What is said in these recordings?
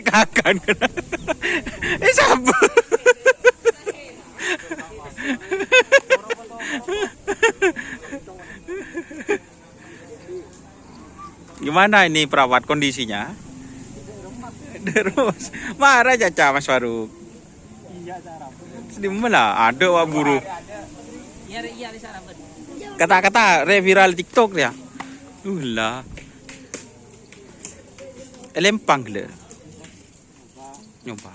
kakan. Sabu. Gimana ini perawat kondisinya? Terus marah aja Mas Faruk. Di mana ada wak buru. Kata-kata reviral TikTok ya. Lah. Lempang le. Nyoba.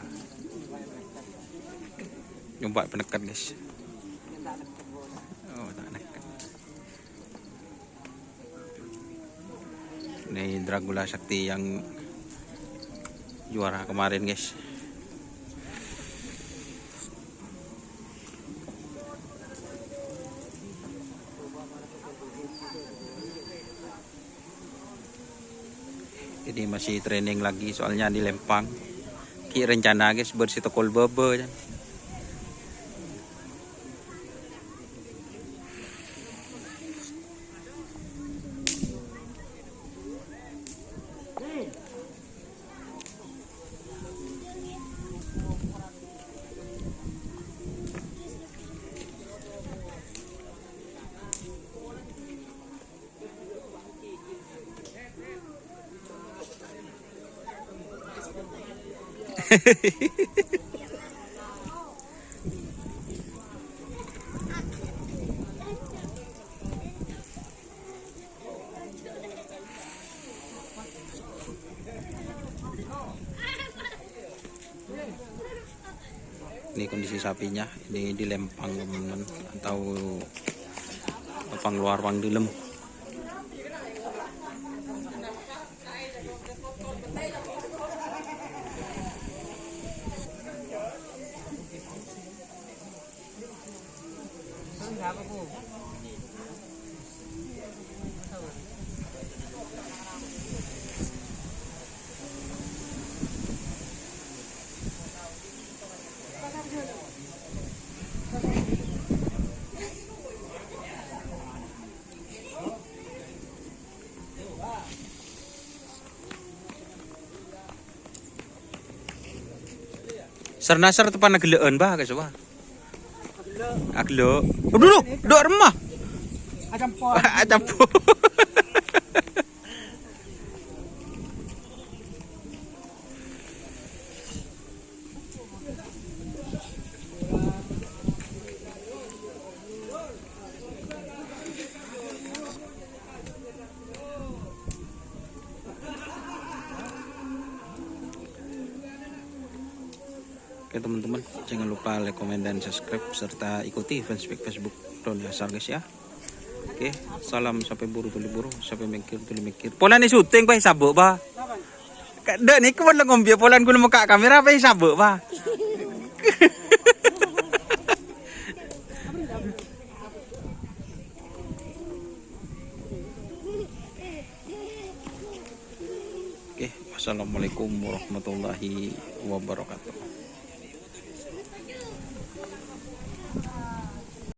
Nyoba penekan guys. Oh, tak nekan. Ini Dragula Sakti yang juara kemarin guys. Ini masih training lagi soalnya di Lempang. Ki rencana guys bersih tokol bebe ya. Ini kondisi sapinya, ini di Lempang teman-teman, atau Lempang luar Pang Dilem. Sernasar tepan nageleun bah guys bah. Aglo. Dulu, dok remah. Acampo. Acampo. Oke teman-teman, jangan lupa like, komen, dan subscribe serta ikuti fanspage Facebook Doni Asar guys ya. Oke, salam sampai buru tuli buru, sampai mikir tuli mikir. Polan ni syuting pa sabuk ba? Kada ni ko lang ngombe polan ko muka kamera pa sabuk ba? Oke, wassalamualaikum warahmatullahi wabarakatuh.